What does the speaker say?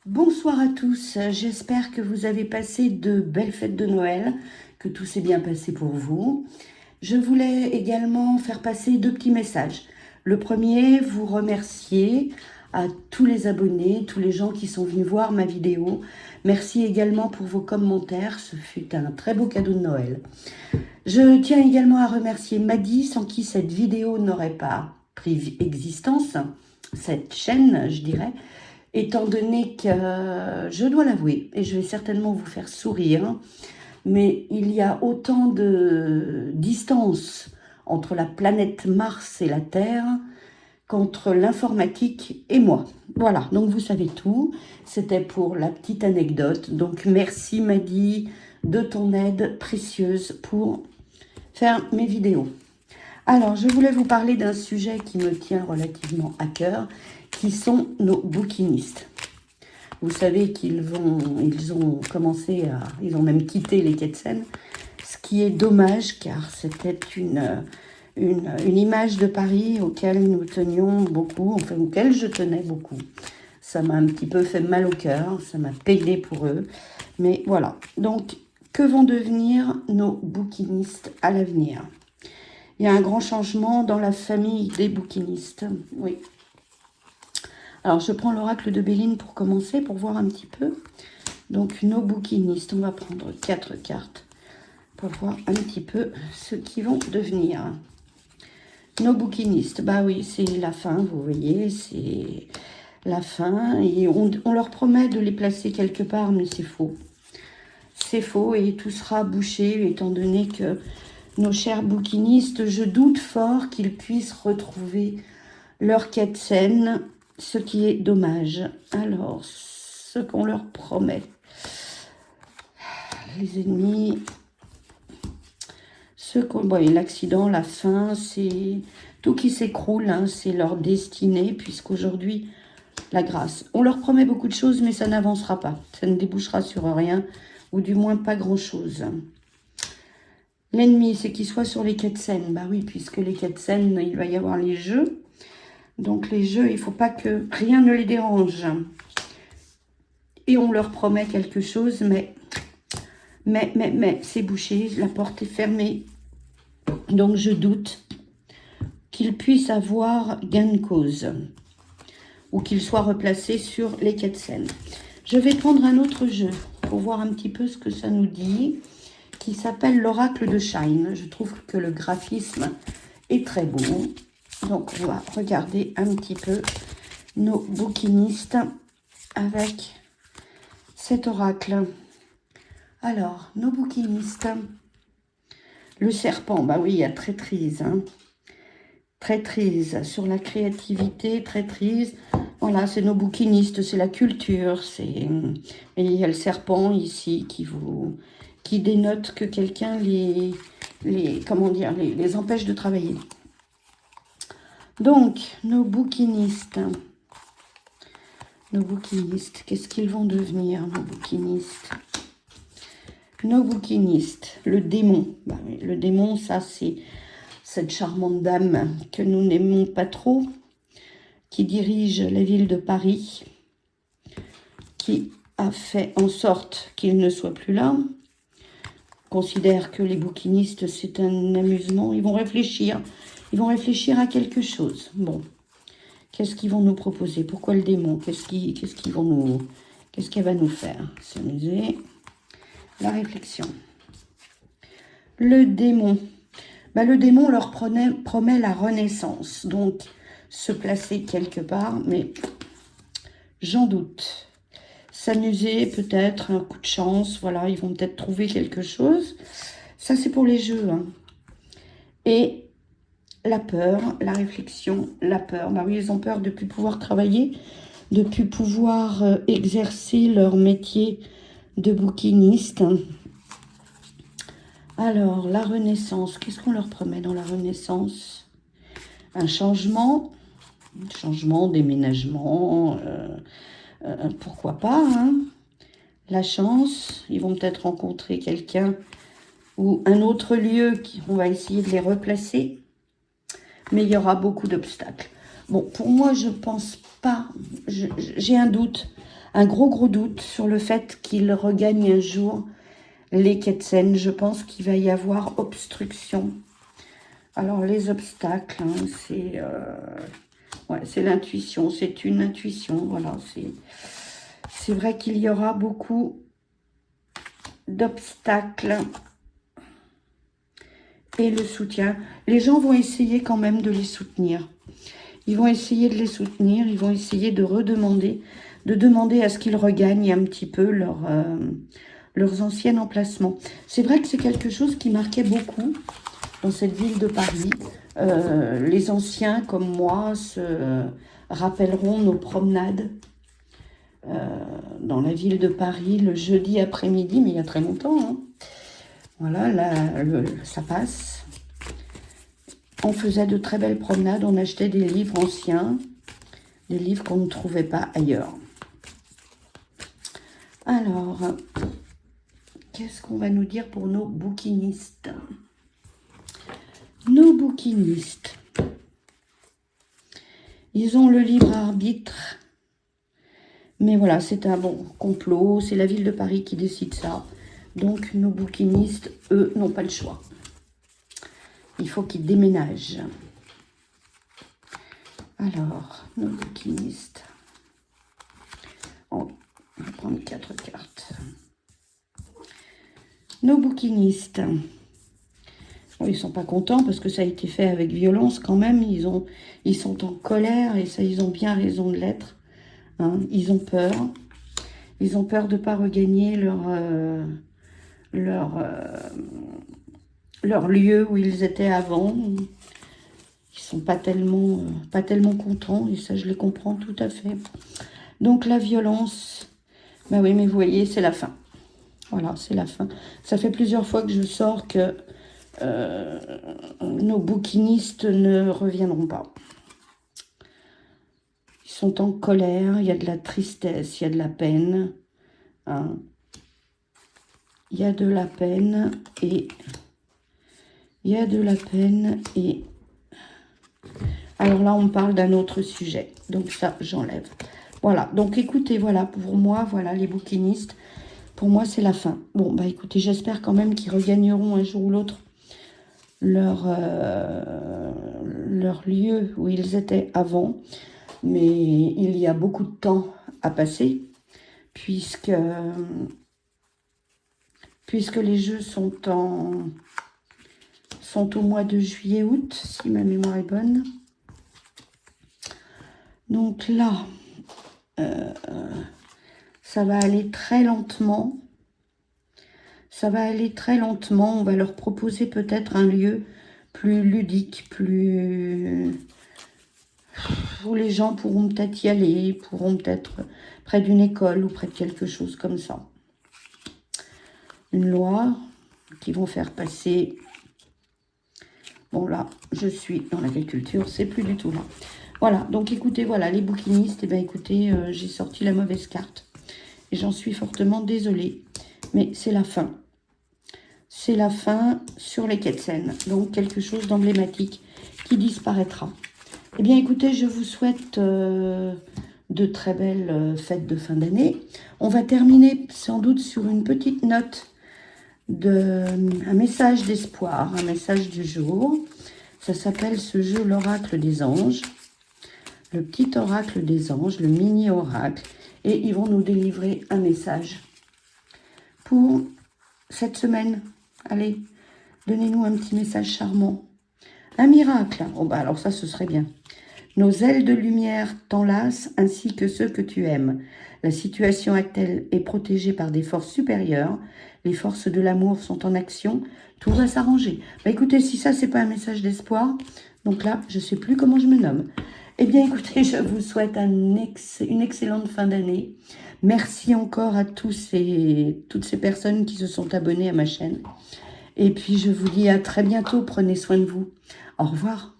Bonsoir à tous, j'espère que vous avez passé de belles fêtes de Noël, que tout s'est bien passé pour vous. Je voulais également faire passer deux petits messages. Le premier, vous remercier à tous les abonnés, tous les gens qui sont venus voir ma vidéo. Merci également pour vos commentaires, ce fut un très beau cadeau de Noël. Je tiens également à remercier Maddy, sans qui cette vidéo n'aurait pas pris existence, cette chaîne, je dirais. Étant donné que je dois l'avouer, et je vais certainement vous faire sourire, mais il y a autant de distance entre la planète Mars et la Terre qu'entre l'informatique et moi. Voilà, donc vous savez tout. C'était pour la petite anecdote. Donc merci Maddy de ton aide précieuse pour faire mes vidéos. Alors, je voulais vous parler d'un sujet qui me tient relativement à cœur, qui sont nos bouquinistes. Vous savez ils ont commencé ils ont même quitté les quais de Seine, ce qui est dommage car c'était une image de Paris auquel nous tenions beaucoup, enfin auquel je tenais beaucoup. Ça m'a un petit peu fait mal au cœur, ça m'a peiné pour eux, mais voilà. Donc, que vont devenir nos bouquinistes à l'avenir ? Il y a un grand changement dans la famille des bouquinistes, oui. Alors, je prends l'oracle de Béline pour commencer, pour voir un petit peu. Donc, nos bouquinistes, on va prendre 4 cartes pour voir un petit peu ce qu'ils vont devenir. Nos bouquinistes, bah oui, c'est la fin, vous voyez, c'est la fin. Et on leur promet de les placer quelque part, mais c'est faux. C'est faux et tout sera bouché, étant donné que nos chers bouquinistes, je doute fort qu'ils puissent retrouver leur quai de Seine, ce qui est dommage. Alors, ce qu'on leur promet, les ennemis, l'accident, la fin, c'est tout qui s'écroule, hein, c'est leur destinée, puisqu'aujourd'hui, la grâce. On leur promet beaucoup de choses, mais ça n'avancera pas. Ça ne débouchera sur rien, ou du moins pas grand-chose. L'ennemi, c'est qu'il soit sur les quais de Seine. Bah oui, puisque les quais de Seine, il va y avoir les jeux. Donc les jeux, il ne faut pas que rien ne les dérange. Et on leur promet quelque chose, mais c'est bouché, la porte est fermée. Donc je doute qu'ils puissent avoir gain de cause. Ou qu'ils soient replacés sur les quais de Seine. Je vais prendre un autre jeu pour voir un petit peu ce que ça nous dit, qui s'appelle l'oracle de Shine. Je trouve que le graphisme est très beau. Donc, on va regarder un petit peu nos bouquinistes avec cet oracle. Alors, nos bouquinistes. Le serpent, bah oui, il y a traîtrise. Hein. Traîtrise sur la créativité, traîtrise. Voilà, c'est nos bouquinistes, c'est la culture. Et il y a le serpent ici qui dénote que quelqu'un les empêche de travailler. Donc, nos bouquinistes, qu'est-ce qu'ils vont devenir, nos bouquinistes? Nos bouquinistes, le démon. Bah, le démon, ça, c'est cette charmante dame que nous n'aimons pas trop, qui dirige la ville de Paris, qui a fait en sorte qu'il ne soit plus là, considère que les bouquinistes, c'est un amusement. Ils vont réfléchir à quelque chose. Bon, qu'est-ce qu'ils vont nous proposer? Pourquoi le démon? Qu'est-ce qu'elle va nous faire? S'amuser. La réflexion. Le démon. Bah, le démon leur promet la renaissance. Donc, se placer quelque part, mais j'en doute. S'amuser, peut-être, un coup de chance. Voilà, ils vont peut-être trouver quelque chose. Ça, c'est pour les jeux. Hein. Et la peur, la réflexion, la peur. Bah oui, ils ont peur de ne plus pouvoir travailler, de ne plus pouvoir exercer leur métier de bouquiniste. Alors, la renaissance, qu'est-ce qu'on leur promet dans la renaissance? Un changement, déménagement, pourquoi pas, hein? La chance, ils vont peut-être rencontrer quelqu'un ou un autre lieu, on va essayer de les replacer, mais il y aura beaucoup d'obstacles. Bon, pour moi, je pense pas, j'ai un doute. un gros doute sur le fait qu'il regagne un jour les Ketsen. Je pense qu'il va y avoir obstruction. Alors, les obstacles, hein, c'est l'intuition, c'est une intuition, voilà. C'est vrai qu'il y aura beaucoup d'obstacles et le soutien. Les gens vont essayer quand même de les soutenir. Ils vont essayer de les soutenir, ils vont essayer de redemander, de demander à ce qu'ils regagnent un petit peu leurs anciens emplacements. C'est vrai que c'est quelque chose qui marquait beaucoup dans cette ville de Paris. Les anciens comme moi se rappelleront nos promenades dans la ville de Paris le jeudi après-midi, mais il y a très longtemps. Hein. Voilà, là, ça passe. On faisait de très belles promenades, on achetait des livres anciens, des livres qu'on ne trouvait pas ailleurs. Alors, qu'est-ce qu'on va nous dire pour nos bouquinistes? Nos bouquinistes, ils ont le libre arbitre, mais voilà, c'est un bon complot, c'est la ville de Paris qui décide ça. Donc, nos bouquinistes, eux, n'ont pas le choix. Il faut qu'ils déménagent. Alors, nos bouquinistes. Oh, on va prendre 4 cartes. Nos bouquinistes. Bon, ils ne sont pas contents parce que ça a été fait avec violence quand même. Ils sont en colère et ça, ils ont bien raison de l'être. Hein. Ils ont peur. Ils ont peur de ne pas regagner leur lieu où ils étaient avant. Ils sont pas tellement contents, et ça je les comprends tout à fait. Donc la violence, ben oui, mais vous voyez, c'est la fin. Voilà, c'est la fin. Ça fait plusieurs fois que je sors que nos bouquinistes ne reviendront pas. Ils sont en colère, il y a de la tristesse, il y a de la peine. Hein. Il y a de la peine et... Il y a de la peine et... Alors là, on parle d'un autre sujet. Donc ça, j'enlève. Voilà. Donc écoutez, voilà, pour moi, voilà, les bouquinistes, pour moi, c'est la fin. Bon, bah écoutez, j'espère quand même qu'ils regagneront un jour ou l'autre leur lieu où ils étaient avant. Mais il y a beaucoup de temps à passer, puisque les jeux sont au mois de juillet-août, si ma mémoire est bonne. Donc là, ça va aller très lentement. Ça va aller très lentement. On va leur proposer peut-être un lieu plus ludique, où les gens pourront peut-être y aller, pourront peut-être près d'une école ou près de quelque chose comme ça. Une loi qui vont faire passer... Bon là, je suis dans l'agriculture, c'est plus du tout là. Voilà, donc écoutez, voilà, les bouquinistes, et bien écoutez, j'ai sorti la mauvaise carte. Et j'en suis fortement désolée. Mais c'est la fin. C'est la fin sur les Ketsen. Donc quelque chose d'emblématique qui disparaîtra. Eh bien écoutez, je vous souhaite de très belles fêtes de fin d'année. On va terminer sans doute sur une petite note un message d'espoir, un message du jour. Ça s'appelle ce jeu l'oracle des anges. Le petit oracle des anges, le mini oracle. Et ils vont nous délivrer un message pour cette semaine. Allez, donnez-nous un petit message charmant. Un miracle. Oh bah alors ça, ce serait bien. Nos ailes de lumière t'enlacent ainsi que ceux que tu aimes. La situation actuelle est protégée par des forces supérieures. Les forces de l'amour sont en action. Tout va s'arranger. Bah écoutez, si ça, c'est pas un message d'espoir, donc là, je sais plus comment je me nomme. Eh bien, écoutez, je vous souhaite une excellente fin d'année. Merci encore à toutes ces personnes qui se sont abonnées à ma chaîne. Et puis, je vous dis à très bientôt. Prenez soin de vous. Au revoir.